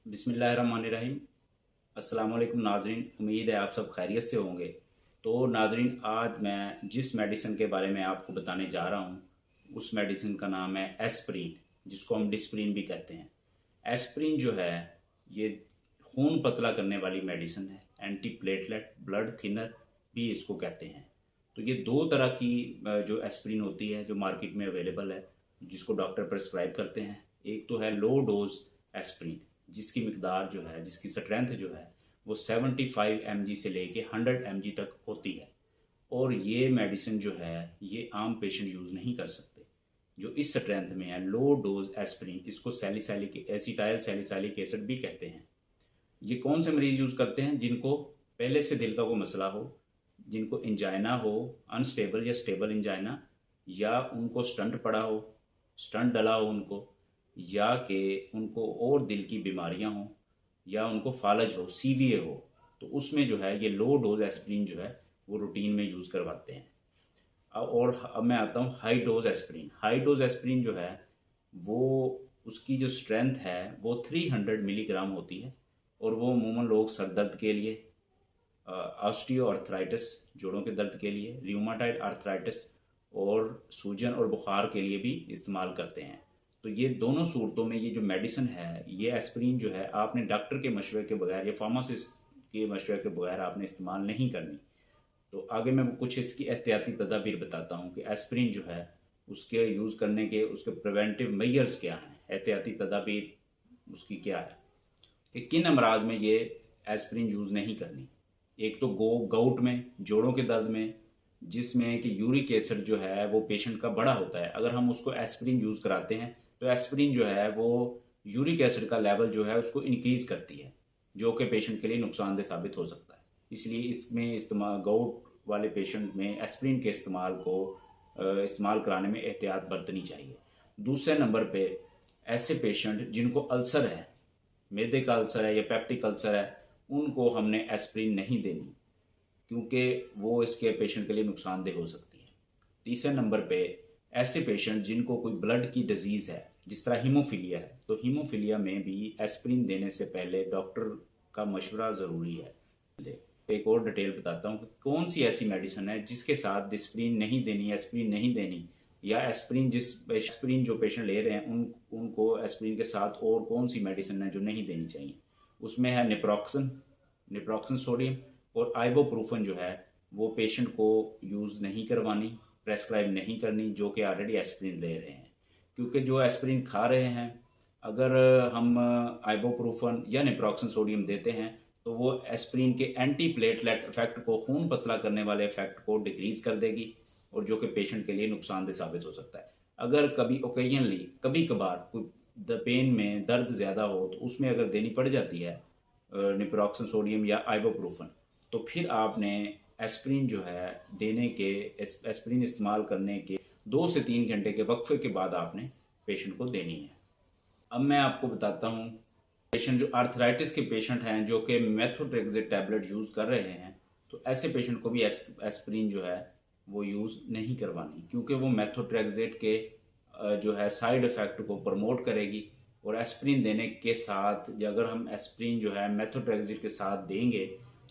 बिस्मिल्लाहिर्रहमानिर्रहीम। अस्सलाम वालेकुम नाजरीन, उम्मीद है आप सब खैरियत से होंगे। तो नाजरीन, आज मैं जिस मेडिसिन के बारे में आपको बताने जा रहा हूँ उस मेडिसिन का नाम है एस्प्रिन, जिसको हम डिस्प्रिन भी कहते हैं। एस्प्रिन जो है ये खून पतला करने वाली मेडिसिन है, एंटी प्लेटलेट ब्लड थिनर भी इसको कहते हैं। तो ये दो तरह की जो एस्प्रिन होती है जो मार्केट में अवेलेबल है, जिसको डॉक्टर प्रेस्क्राइब करते हैं। एक तो है लो डोज एस्प्रिन, जिसकी मिकदार जो है, जिसकी स्ट्रेंथ जो है वो 75 mg से लेके 100 mg तक होती है। और ये मेडिसिन जो है ये आम पेशेंट यूज़ नहीं कर सकते जो इस स्ट्रेंथ में है। लो डोज एस्प्रिन, इसको सैलिसाइलिक एसिटाइल सैलिसाइलिक एसिड भी कहते हैं। ये कौन से मरीज़ यूज़ करते हैं? जिनको पहले से दिल का कोई मसला हो, जिनको इंजाइना हो, अनस्टेबल या स्टेबल इंजाइना, या उनको स्टंट पड़ा हो, स्टंट डला हो उनको, या कि उनको और दिल की बीमारियां हों, या उनको फालज हो, सीवीए हो, तो उसमें जो है ये लो डोज एस्प्रिन जो है वो रूटीन में यूज़ करवाते हैं। और अब मैं आता हूँ high dose aspirin. High dose aspirin जो है वो उसकी जो स्ट्रेंथ है वो 300 मिलीग्राम होती है। और वो अमूमन लोग सर दर्द के लिए, ऑस्टियो आर्थराइटिस जोड़ों के दर्द के लिए, रियूमाटॉइड आर्थराइटिस और सूजन और बुखार के लिए भी इस्तेमाल करते हैं। तो ये दोनों सूरतों में ये जो मेडिसिन है, ये एस्प्रिन जो है आपने डॉक्टर के मशवरे के बगैर या फार्मासिस्ट के मशवरे के बगैर आपने इस्तेमाल नहीं करनी। तो आगे मैं कुछ इसकी एहतियाती तदाबीर बताता हूँ कि एस्प्रिन जो है उसके यूज़ करने के उसके प्रिवेंटिव मेजर्स क्या हैं, एहतियाती तदाबीर उसकी क्या है कि किन अमराज में ये एस्प्रिन यूज़ नहीं करनी। एक तो गाउट में, जोड़ों के दर्द में, जिसमें कि यूरिक एसिड जो है वो पेशेंट का बड़ा होता है। अगर हम उसको एस्प्रिन यूज़ कराते हैं तो एस्प्रिन जो है वो यूरिक एसिड का लेवल जो है उसको इंक्रीज़ करती है, जो कि पेशेंट के लिए नुकसानदेह साबित हो सकता है। इसलिए इसमें इस्तेमाल गाउट वाले पेशेंट में एस्प्रिन के इस्तेमाल कराने में एहतियात बरतनी चाहिए। दूसरे नंबर पे ऐसे पेशेंट जिनको अल्सर है, मैदे का अल्सर है या पेप्टिक अल्सर है, उनको हमने एस्प्रिन नहीं देनी, क्योंकि वो इसके पेशेंट के लिए नुकसानदेह हो सकती है। तीसरे नंबर पे ऐसे पेशेंट जिनको कोई ब्लड की डिजीज़ है, जिस तरह हीमोफीलिया है, तो हीमोफीलिया में भी एस्प्रिन देने से पहले डॉक्टर का मशवरा ज़रूरी है। एक और डिटेल बताता हूँ कि कौन सी ऐसी मेडिसिन है जिसके साथ डिस्प्रिन नहीं देनी, एस्प्रिन नहीं देनी, या एस्प्रिन जो पेशेंट ले रहे हैं उनको एस्प्रिन के साथ और कौन सी मेडिसिन है जो नहीं देनी चाहिए। उसमें है नेप्रोक्सन सोडियम और आइबोप्रोफन जो है वो पेशेंट को यूज़ नहीं करवानी, प्रेस्क्राइब नहीं करनी, जो कि ऑलरेडी एस्प्रिन ले रहे हैं। क्योंकि जो एस्प्रिन खा रहे हैं, अगर हम आइबोप्रोफन या नेप्रोक्सन सोडियम देते हैं तो वो एस्प्रिन के एंटी प्लेटलेट इफेक्ट को, खून पतला करने वाले इफेक्ट को डिक्रीज कर देगी, और जो कि पेशेंट के लिए नुकसानदेह साबित हो सकता है। अगर कभी ओकेजनली, कभी कभार कोई पेन में दर्द ज़्यादा हो तो उसमें अगर देनी पड़ जाती है नेप्रोक्सन सोडियम या आइबोप्रोफन, तो फिर आपने एस्प्रिन जो है एस्प्रिन इस्तेमाल करने के 2 से 3 घंटे के वक्फे के बाद आपने पेशेंट को देनी है। अब मैं आपको बताता हूँ पेशेंट जो आर्थराइटिस के पेशेंट हैं, जो कि मेथोट्रेक्सेट टैबलेट यूज़ कर रहे हैं, तो ऐसे पेशेंट को भी एस्प्रिन जो है वो यूज़ नहीं करवानी, क्योंकि वो मेथोट्रेक्सेट के जो है साइड इफ़ेक्ट को प्रमोट करेगी। और एस्प्रिन देने के साथ, अगर हम एस्प्रिन जो है मेथोट्रेक्सेट के साथ देंगे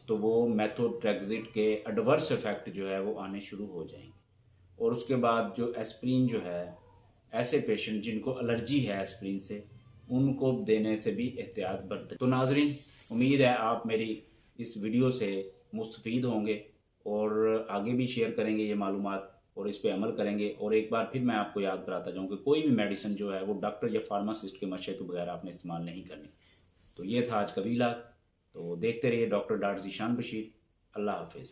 तो वो मेथोट्रेक्सेट के एडवर्स इफ़ेक्ट जो है वो आने शुरू हो जाएंगे। और उसके बाद जो एस्प्रिन जो है, ऐसे पेशेंट जिनको एलर्जी है एस्प्रिन से, उनको देने से भी एहतियात बरतें। तो नाजरीन, उम्मीद है आप मेरी इस वीडियो से मुस्तफ़ीद होंगे और आगे भी शेयर करेंगे ये मालूमात और इस पे अमल करेंगे। और एक बार फिर मैं आपको याद कराता जाऊँ कि कोई भी मेडिसिन जो है वो डॉक्टर या फार्मासिस्ट के मशवरे के बगैर आपने इस्तेमाल नहीं करनी। तो ये था आज का वीलाग। तो देखते रहिए डॉक्टर ज़ीशान बशीर। अल्लाह हाफिज़।